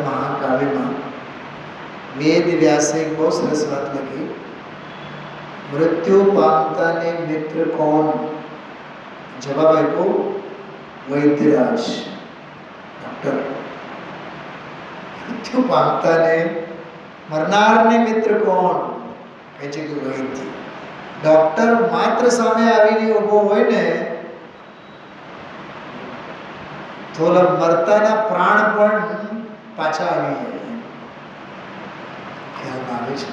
Speaker 1: મહાકાવ્યમાં વેદ વ્યાસે એક બહુ સરસ વાત લખી. મૃત્યુ પામતાને મિત્ર કોણ? જવાબ આપ્યો વૈદ્યરાજ, ડોક્ટર. મૃત્યુ પામતાને, મરનારને મિત્ર કોણ? કહે છે કે વૈદ્ય. ડોક્ટર માત્ર સામે આવીને ઊભો હોય ને તો મરતાના પ્રાણ પણ પાછા આવી જાય. ખ્યાલ આવે છે?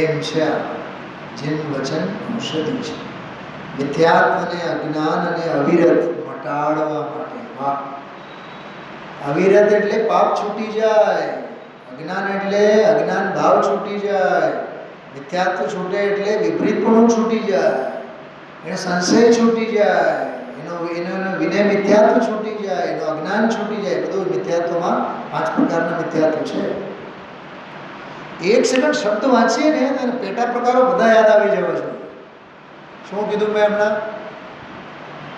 Speaker 1: એમ છે જેમ વચન ઔષધિ છે. મિથ્યાત્વ અને અજ્ઞાન અને અવિરત મટાડવા માટે. વાહ! અવિરત એટલે પાપ છૂટી જાય, અજ્ઞાન એટલે અજ્ઞાન ભાવ છૂટી જાય, મિથ્યાત્વ છૂટે એટલે વિપરીતપણું છૂટી જાય, એને સંશય છૂટી જાય, એનો વિનય મિથ્યાત્વ છૂટી જાય, એનો અજ્ઞાન છૂટી જાય. બધું મિથ્યાત્વમાં 5 પ્રકારના મિથ્યાત્વ છે. એક સેકન્ડ શબ્દ વાંચીએ ને તો પેટા પ્રકારો બધા યાદ આવી જવા જોઈએ. શું કીધું મેં હમણાં?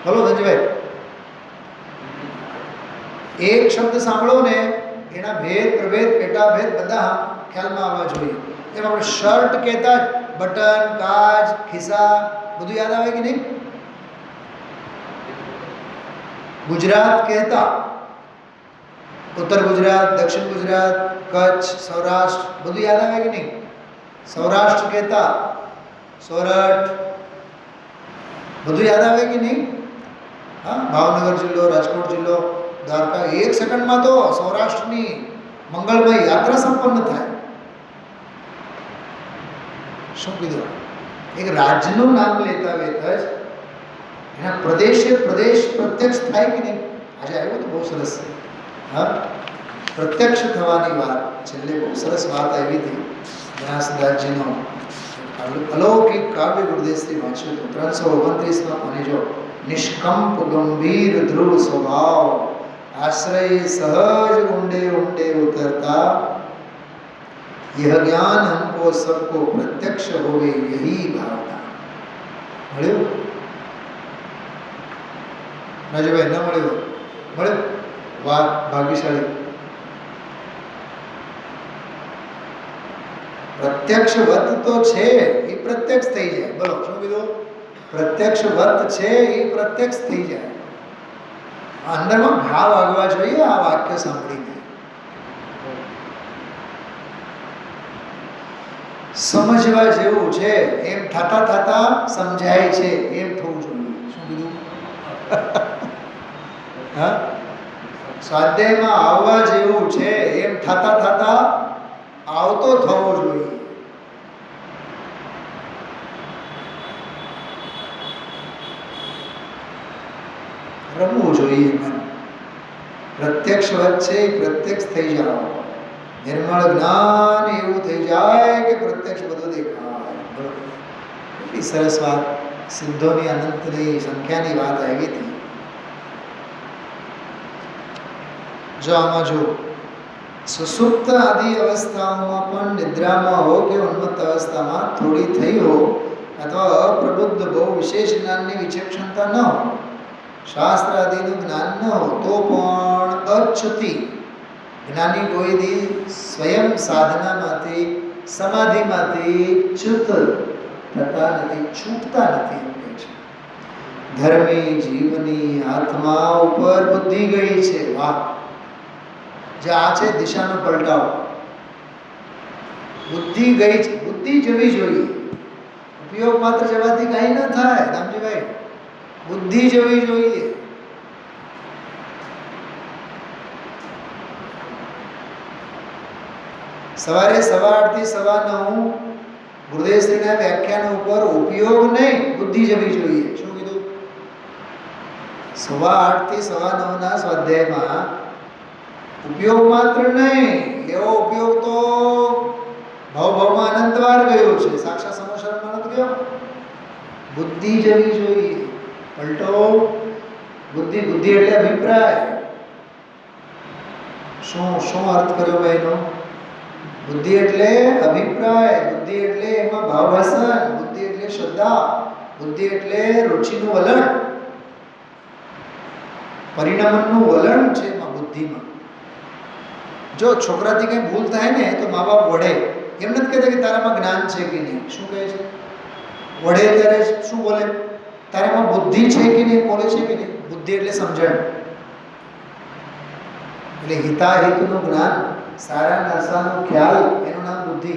Speaker 1: બોલો ધનજીભાઈ. એક શબ્દ સાંભળો ને એના ભેદ પ્રભેદ પેટા ભેદ બધા ખ્યાલમાં આવવા જોઈએ. એમ આપણે શર્ટ કહેતા બટન, કાજ, ખિસ્સા બધું યાદ આવે કે નહીં? ગુજરાત કહેતા ઉત્તર ગુજરાત, દક્ષિણ ગુજરાત, કચ્છ, સૌરાષ્ટ્ર બધું યાદ આવે કે નહીં? સૌરાષ્ટ્ર કહેતા સોરઠ બધું યાદ આવે કે નહીં? હા, ભાવનગર જિલ્લો, રાજકોટ જિલ્લો, દ્વારકા. એક સેકન્ડમાં તો સૌરાષ્ટ્રની મંગળમય યાત્રા સંપન્ન થાય. શું કીધું? એક રાજ્યનું નામ લેતા લેતા જ એના પ્રદેશે પ્રદેશ પ્રત્યક્ષ થાય કે નહીં? આજે આવ્યું તો બહુ સરસ છે. હા, પ્રત્યક્ષ થવાની વાત છેલ્લે બહુ સરસ વાત આવી હતી. વ્યાસદાસજીનો અલૌકિક કાવ્ય ગુરુદેવશ્રી વાંચ્યું હતું 329માં પાને. જો નિષ્કંપ ગંભીર ધ્રુવ સ્વભાવ, આશ્રય સહજ ઊંડે ઊંડે ઉતરતા, यह ज्ञान हमको सबको प्रत्यक्ष होवे यही भावना. મળ્યું? રાજુભાઈ ન મળ્યું? મળ્યું? વાહ, ભાગ્યશાળી. પ્રત્યક્ષ વત તો છે એ પ્રત્યક્ષ થઈ જાય. બોલો શું કીધું? પ્રત્યક્ષ વત છે એ પ્રત્યક્ષ થઈ જાય. અંદરમાં ભાવ આગવા જોઈએ આ વાક્ય સાંભળીને. સમજવા જેવું છે એમ થતા થતા સમજાય છે એમ થવું જોઈએ. શું કીધું? હા, સ્વાધ્યાયમાં આવવા જેવું છે એમ થતા થતા આવતો થવો જોઈએ. રમવું જોઈએ મન. પ્રત્યક્ષ વાત છે પ્રત્યક્ષ થઈ જાઓ. નિર્મળ જ્ઞાન એવું થઈ જાય કે પ્રત્યક્ષ બધું દેખાય. કેટલી સરસ વાત. સિદ્ધોની અનંતની સંખ્યાની વાત આવી હતી. જો આમાં જો સુસુપ્ત આદિ અવસ્થાઓમાં પણ નિદ્રામાં હો કે ઉન્મત્ત અવસ્થામાં થોડી થઈ હો અથવા અપ્રબુદ્ધ બહુ વિશેષ જ્ઞાનની વિચક્ષણતા ન હો, શાસ્ત્ર આદિનું જ્ઞાન ન હો, તો પણ અચ્યુતિ જ્ઞાની કોઈ દી સ્વયં સાધનામાંથી સમાધિમાંથી ચ્યુત થતા નથી, છૂટતા નથી. એમ કહે છે ધર્મી જીવની આત્મા ઉપર બુદ્ધિ ગઈ છે. વાહ! જે આ છે દિશાનો પલટાવ. બુદ્ધિ ગઈ છે, બુદ્ધિ જવી જોઈએ. ઉપયોગ માત્ર જવાથી કાંઈ ન થાય રામજીભાઈ. બુદ્ધિ જવી જોઈએ. સવારે 8:30 થી 9:15 ગુરુદેવશ્રીના વ્યાખ્યાન ઉપર ઉપયોગ નહીં, બુદ્ધિ જવી જોઈએ. શું કીધું? 8:15 થી 9:15 સ્વાધ્યાયમાં ઉપયોગ માત્ર નહીં, એવો ઉપયોગ તો ભાવમાં અનંતવાર ગયો છે, સાક્ષાત સમોસરમાં નથી ગયો. બુદ્ધિ જવી જોઈએ. પલટો બુદ્ધિ. બુદ્ધિ એટલે અભિપ્રાય. શું અર્થ કર્યો ભાઈનો? બુદ્ધિ એટલે અભિપ્રાય, બુદ્ધિ એટલે એમાં ભાવભાષણ, બુદ્ધિ એટલે શ્રદ્ધા, બુદ્ધિ એટલે રુચિનું વલણ, પરિણામનું વલણ છે એમાં બુદ્ધિમાં. જો છોકરાથી કંઈ ભૂલ થાય ને તો મા બાપ વઢે. એમ નથી કહેતા કે તારામાં જ્ઞાન છે કે નહીં. શું કહે છે? વઢે ત્યારે શું બોલે? તારામાં બુદ્ધિ છે કે નહીં, બોલે છે કે નહીં. બુદ્ધિ એટલે સમજણ, એટલે હિતાહિતનું જ્ઞાન, સારા નરસાનો ખ્યાલ, એનું નામ બુદ્ધિ.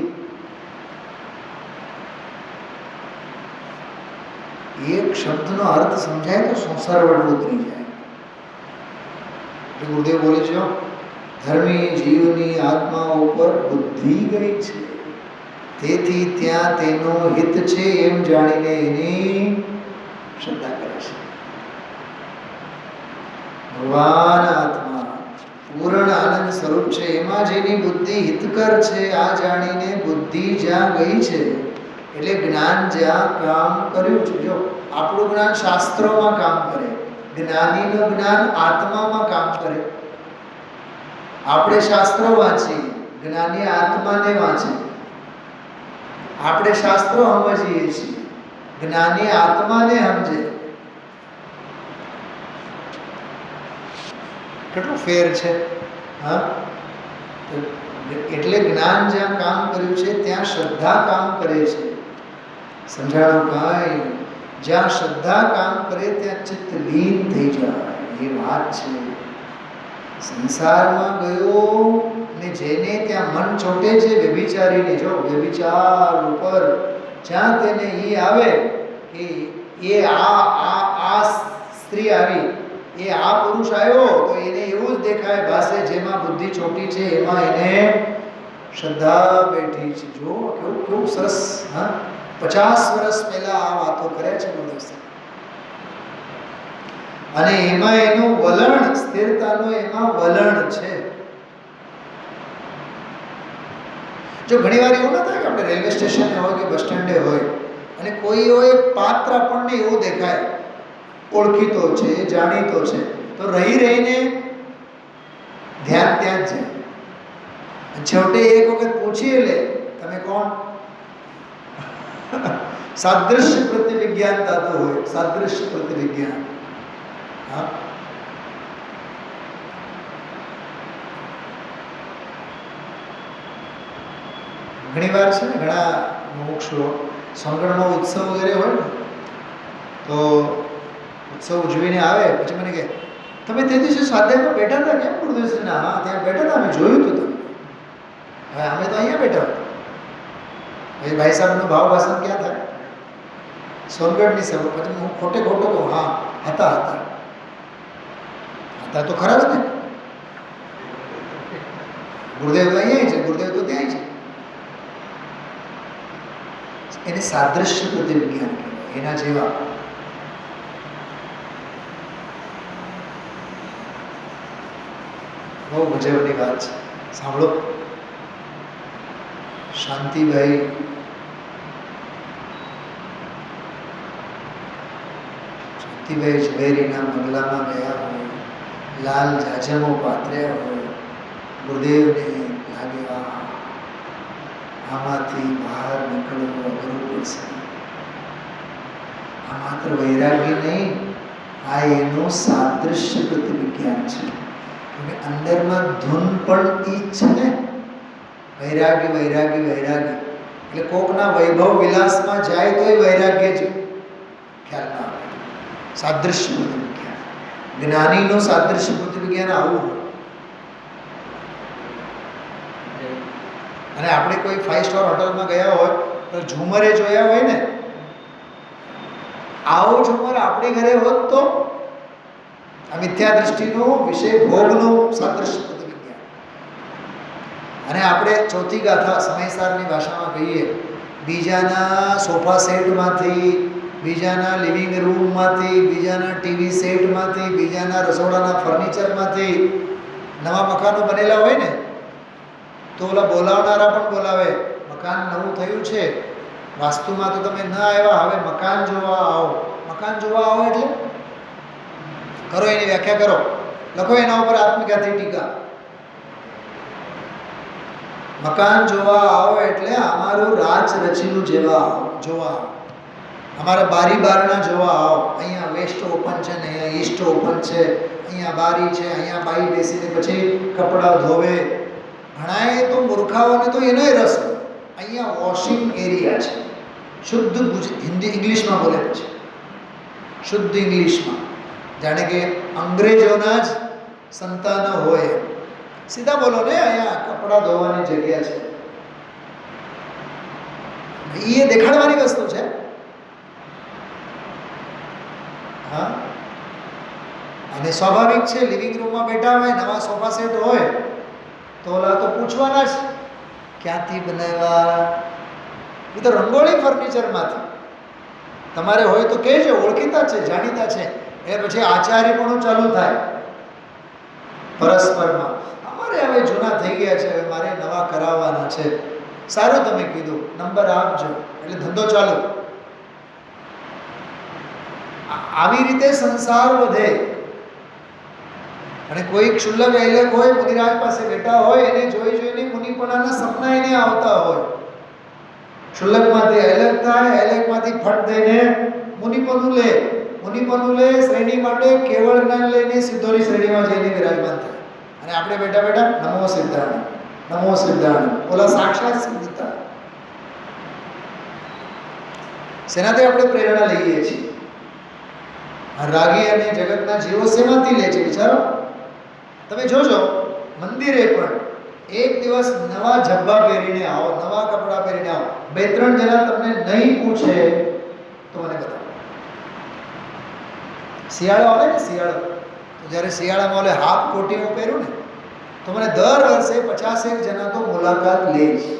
Speaker 1: એક શબ્દનો અર્થ સમજાય તો સંસાર વડ ઉતરી જાય. ગુરુદેવ બોલે છે, ધર્મી જીવની આત્મા ઉપર બુદ્ધિ ગઈ છે, તેથી ત્યાં તેનો હિત છે એમ જાણીને એની શ્રદ્ધા કરે છે. ભગવાન આત્મા પૂર્ણ આનંદ સ્વરૂપ છે, એમાં જેની બુદ્ધિ હિતકર છે આ જાણીને બુદ્ધિ જ્યાં ગઈ છે, એટલે જ્ઞાન જ્યાં કામ કર્યું છે. જો આપણું જ્ઞાન શાસ્ત્રોમાં કામ કરે, જ્ઞાનીનું જ્ઞાન આત્મામાં કામ કરે. આપણે શાસ્ત્રો વાંચીએ, જ્ઞાની આત્માને વાંચે. આપણે શાસ્ત્રો સમજીએ છીએ, જ્ઞાની આત્માને સમજે. કેટલો ફેર છે. હા, એટલે જ્ઞાન જ્યાં કામ કર્યું છે ત્યાં શ્રદ્ધા કામ કરે છે. સમજાણું કાંઈ? જ્યાં શ્રદ્ધા કામ કરે ત્યાં ચિત્ત લીન થઈ જાય, એ વાત છે. સંસારમાં ગયો ને જેને ત્યાં મન ચોટે છે, વ્યભિચારીને, જો વ્યભિચાર ઉપર જ્યાં તેને એ આવે કે એ આ સ્ત્રી આવી, એ આ પુરુષ આવ્યો, તો એને એવું જ દેખાય ભાસે જેમાં બુદ્ધિ ચોટી છે એમાં એને શ્રદ્ધા બેઠી છે. જો કેવું સરસ. હા, 50 વર્ષ પહેલા આ વાતો કર્યા છે ગુરુદેવ. અને એમાં એનું વલણ, સ્થિરતાનું એમાં વલણ છે. જો ઘણી વાર એવું ના થાય કે આપણે રેલવે સ્ટેશને હોય કે બસ સ્ટેન્ડે હોય અને કોઈ એક પાત્ર આપણને એવું દેખાય, ઓળખીતો છે, જાણીતો છે, તો રહીને ધ્યાન ત્યાં જ જાય. છેવટે એક વખત પૂછી લે, તમે કોણ? સાદૃશ્ય પ્રતિવિજ્ઞાન થતું હોય, સાદૃશ્ય પ્રતિવિજ્ઞાન. હા, ઘણી વાર છે ને, ઘણા મુમુક્ષુઓ સંગણમાં ઉત્સવ વગેરે હોય ને, તો ઉત્સવ ઉજવીને આવે, પછી મને કહે, તમે તે દિવસે સ્વાધ્યાયમાં બેઠા હતા કેમ ગુરુદેવશ્રીના? હા, ત્યાં બેઠા હતા, અમે જોયું હતું તમે. હવે અમે તો અહીંયા બેઠા હતા. ભાઈ ભાઈ સાહેબનું ભાવ ભાષણ ક્યાં થાય? સોનગઢની સભા. પછી હું ખોટે ખોટો કહું, હા હતા તો ખરા જ ને. ગુરુદેવ તો અહીંયા છે, ગુરુદેવ તો ત્યાં છે. એને સાદૃશ્ય પ્રતિવિજ્ઞાન કહેવાય, એના જેવા. બહુ મજાની વાત છે, સાંભળો. શાંતિભાઈ ઝવેરીના બંગલામાં ગયા હોય, લાલ જાજમો પાથર્યા હોય, ગુરુદેવને લાગે આમાંથી બહાર નીકળવું અઘરું પડશે. આ માત્ર વૈરાગ્ય નહીં, આ એનું સાદૃશ્ય પ્રતિવિજ્ઞાન છે. અંદરમાં ધૂન પણ ઈ જ છે ને, વૈરાગ્ય વૈરાગ્ય વૈરાગ્ય. એટલે કોકના વૈભવ વિલાસમાં જાય તોય વૈરાગ્ય જ ખ્યાલ ના આવે. સાદૃશ્ય પ્રતિવિજ્ઞાન, જ્ઞાનીનું સાદૃશ્ય પ્રતિવિજ્ઞાન આવું હોય. અને આપણે કોઈ 5 સ્ટાર હોટલમાં ગયા હોય તો ઝુમરે જોયા હોય ને, આવો ઝુમર આપણે ઘરે હોત તો આ મિથ્યા દ્રષ્ટિનો વિષય ભોગનો સાદૃશ્ય પ્રતિવિજ્ઞાન. અને આપણે ચોથી ગાથા સમયસારની ભાષામાં કહીએ, બીજાના સોફા સેટમાંથી, બીજાના લિવિંગ રૂમમાંથી, બીજાના ટીવી સેટમાંથી, બીજાના રસોડાના ફર્નિચરમાંથી નવા મકાનો બનેલા હોય ને, તો ઓલા બોલાવનારા પણ બોલાવે, મકાન નવું થયું છે, વાસ્તુમાં તો તમે ન આવ્યા, હવે મકાન જોવા આવો. મકાન જોવા આવો એટલે કરો, એની વ્યાખ્યા કરો, લખો એના ઉપર આત્મઘાતી ટીકા. મકાન જોવા આવો એટલે અમારું રાજ રચીલું જોવા આવો, અમારા બારી બારણા જોવા આવો. અહીંયા વેસ્ટ ઓપન છે ને અહીંયા ઈસ્ટ ઓપન છે, અહીંયા બારી છે, અહીંયા બાઈ બેસીને પછી કપડાં ધોવે. ઘણાએ તો મૂર્ખાઓને તો એનોય રસ, અહીંયા વોશિંગ એરિયા છે. શુદ્ધ હિન્દી ઇંગ્લિશમાં બોલે છે, શુદ્ધ ઇંગ્લિશમાં, જાણે કે અંગ્રેજોના જ સંતાન હોય. સીધા બોલો ને, અહીંયા કપડાં ધોવાની જગ્યા છે. એ દેખાડવાની વસ્તુ છે. હા, અને સ્વાભાવિક છે, લિવિંગ રૂમમાં બેઠા હોય, નવા સોફા સેટ હોય તો ઓલા તો પૂછવાના જ, ક્યાંથી બનાવ્યા? એ તો રંગોળી ફર્નિચરમાંથી. તમારે હોય તો કહેજો, ઓળખીતા છે, જાણીતા છે. એ પછી આચાર્યપણું ચાલુ થાય પરસ્પરમાં. અમારે હવે જૂના થઈ ગયા છે, હવે મારે નવા કરાવવાના છે. સારું, તમે કીધું, નંબર આપજો, એટલે ધંધો ચાલુ. આવી રીતે સંસાર વધે. અને કોઈ ક્ષુલ્લક એલક હોય, મુનિરાજ પાસે બેઠા હોય, એને જોઈ જોઈને મુનિપણાના સપના એને આવતા હોય. ક્ષુલ્લકમાંથી એલક થાય, એલકમાંથી ફટ દઈને મુનિપણું લે, મુનિપણું લે, શ્રેણી માટે કેવળ જ્ઞાન લઈને સિદ્ધોની શ્રેણીમાં જઈને વિરાજમાન થાય. અને આપણે બેઠા બેઠા નમો સિદ્ધાંત, નમો સિદ્ધાંત, ઓલા સાક્ષાત સિદ્ધતા. શેનાથી આપણે પ્રેરણા લઈએ છીએ? રાગી અને જગતના જીવો શેમાંથી લે છે વિચારો? તમે જોજો, મંદિરે પણ એક દિવસ નવા જબ્બા પહેરીને આવો, નવા કપડાં પહેરીને આવો. 2-3 જણા તમને નહીં પૂછે તો મને બતાવો. શિયાળો આવે ને, શિયાળો, તો જ્યારે શિયાળામાં ઓલે હાફ કોટી હું પહેર્યું ને, તો મને દર વર્ષે 50 જણા તો મુલાકાત લે છે.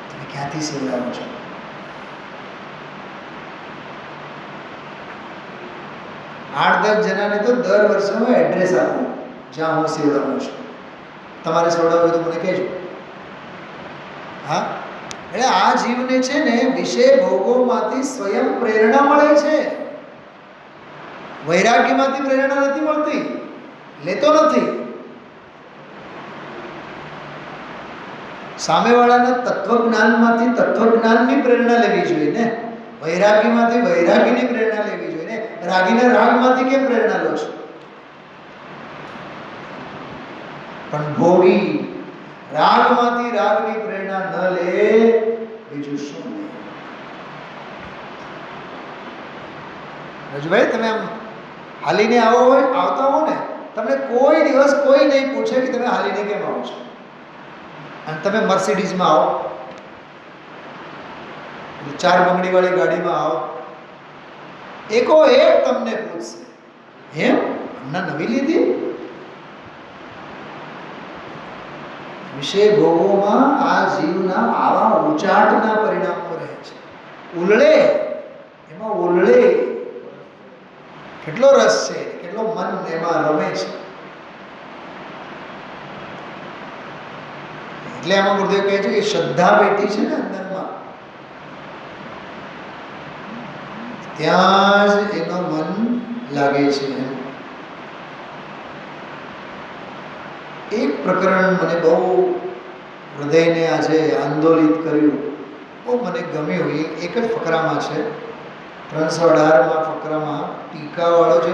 Speaker 1: તમે ક્યાંથી સીવડાવો છો? આઠ 10 જણાને તો દર વર્ષે હું એડ્રેસ આપું જ્યાં હું સીવડાવું છું. તમારે સીવડાવવું હોય તો મને કહેજો. હા, એટલે આ જીવને છે ને વિષય ભોગોમાંથી સ્વયં પ્રેરણા મળે છે. વૈરાગ્યમાંથી પ્રેરણા નથી મળતી, લેતો નથી. સામેવાળાના તત્વજ્ઞાનમાંથી તત્વજ્ઞાનની પ્રેરણા લેવી જોઈએ ને. વૈરાગ્યમાંથી વૈરાગ્યની પ્રેરણા લેવી જોઈએ ને. રાગીના રાગમાંથી કેમ પ્રેરણા લો છો? પણ ભોગી રાગમાંથી રાગની પ્રેરણા ન લે, બીજું શું? રજુભાઈ, તમે આમ હાલીને આવતા હો ને, તમને કોઈ દિવસ કોઈ નહીં પૂછે કે તમે હાલીને કેમ આવો છો. અને તમે મર્સિડીઝમાં આવો, 4 બંગડીવાળી ગાડીમાં આવો, એકો એક તમને પૂછશે, એમ હમણાં નવી લીધી? વિષય ભોગોમાં આ જીવના આવા ઉચાટના પરિણામો રહે છે. ઉલળે, એમાં ઉલળે. કેટલો રસ છે, કેટલો મન એમાં રમે છે. એટલે આમાં ગુરુદેવ કહે છે કે શ્રદ્ધા બેઠી છે ને અંદરમાં, ત્યાં જ એનો મન લાગે છે. એક પ્રકરણ મને બહુ હૃદયને આજે આંદોલિત કર્યું, બહુ મને ગમ્યું. એક જ ફકરામાં છે, 318માં ફકરામાં ટીકાવાળો જે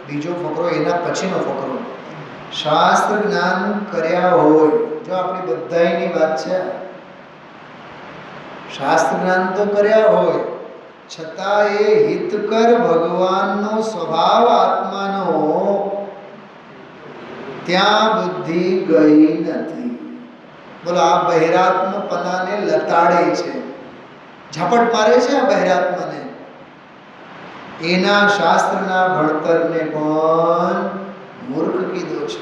Speaker 1: બીજો ફકરો, એના પછીનો ફકરો. શાસ્ત્ર જ્ઞાન કર્યા હોય, જો આપણી બધાની વાત છે, શાસ્ત્ર જ્ઞાન તો કર્યા હોય છતાં એ હિતકર ભગવાનનો સ્વભાવ આત્માનો ત્યાં બુદ્ધિ ગઈ નથી. બોલો, આ બહેરાત્મપણાને લતાડે છે, ઝપટ મારે છે આ બહેરાત્માને. એના શાસ્ત્રના ભણતરને પણ મૂર્ખ કીધો છે.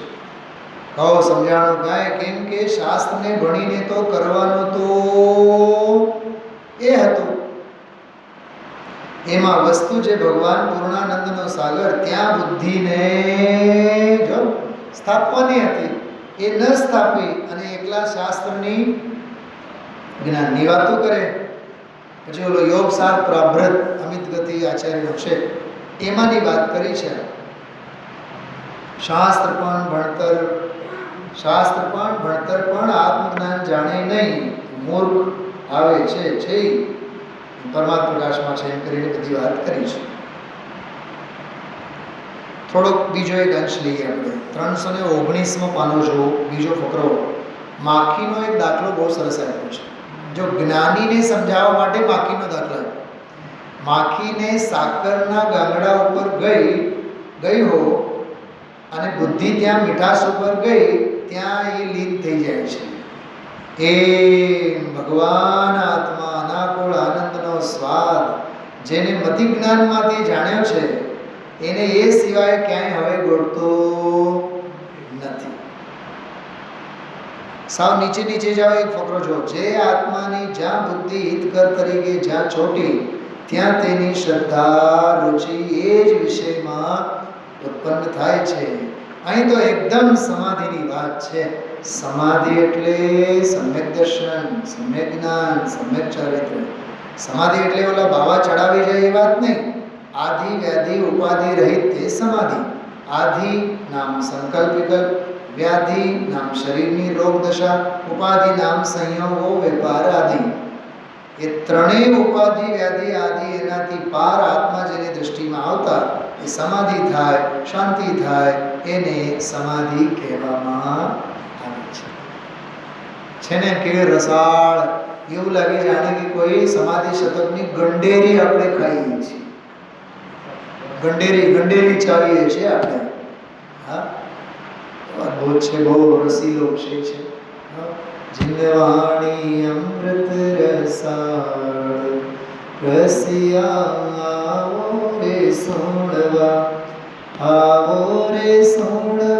Speaker 1: સમજાણું કાંઈ? કેમ કે શાસ્ત્રને ભણીને તો કરવાનું તો એ હતું, એમાં વસ્તુ જે ભગવાન પૂર્ણાનંદનો સાગર ત્યાં બુદ્ધિને જો સ્થાપવાની હતી, એ ન સ્થાપી અને એકલા શાસ્ત્રની જ્ઞાનની વાતો કરે. પછી ઓલો યોગસાર પ્રભૃત અમિત ગતિ આચાર્યનો છે, એમાંની વાત કરી છે. શાસ્ત્ર પણ ભણતર પણ આત્મજ્ઞાન જાણે નહીં, મૂર્ખ આવે છે પરમાત્મા પ્રકાશમાં છે એમ કરીને બધી વાત કરી છે. થોડોક બીજો એક અંશ લઈએ આપણે. 319મો પાનો જુઓ, બીજો ફકરો. માખીનો એક દાખલો બહુ સરસ આપ્યો છે. જો જ્ઞાનીને સમજાવવા માટે માખીનો દાખલો આપ્યો. માખીને સાકરના ગાંગડા ઉપર ગઈ હો અને બુદ્ધિ ત્યાં મીઠાશ ઉપર ગઈ, ત્યાં એ લીન થઈ જાય છે. એ ભગવાન આત્મા અનાકુળ આનંદનો સ્વાદ જેને મતિ જ્ઞાનમાંથી જાણ્યો છે, એને એ સિવાય ક્યાંય હવે ગોળતો નથી. સાવ નીચે જાઓ, એક ફકરો જો. જે આત્માની જ્યાં બુદ્ધિ હિતકર તરીકે જ્યાં ચોટી, ત્યાં તેની શ્રદ્ધા રુચિ એ જ વિષયમાં ઉત્પન્ન થાય છે. અહીં તો એકદમ સમાધિની વાત છે. સમાધિ એટલે સમ્યક દર્શન, સમ્યક જ્ઞાન, સમ્યક ચારિત્ર. સમાધિ એટલે ઓલા બાવા ચડાવી જાય એ વાત નહીં. આધિ વ્યાધિ ઉપાધિ રહિત તે સમાધિ. આધિ નામ સંકલ્પ વિકલ્પ, વ્યાધિ નામ શરીરની રોગ દશા, ઉપાધિ નામ સંયોગો વેપાર આદિ. એ ત્રણેય ઉપાધિ વ્યાધિ આદિ એનાથી પાર આત્મા જેની દૃષ્ટિમાં આવતા એ સમાધિ થાય, શાંતિ થાય, એને સમાધિ કહેવામાં આવે છે. ને કે રસાળ એવું લાગે જાણે કે કોઈ સમાધિ શતકની ગંડેરી આપણે ખાઈએ છીએ. ગંડેરી ચાવીએ છીએ આપણે. હા, અદ્ભુત છે, બહુ રસીલો વિષય છે. જીનવાણી અમૃત રસાળ, રસિયા આવો રે સોણવા, આવો રે સોણવા.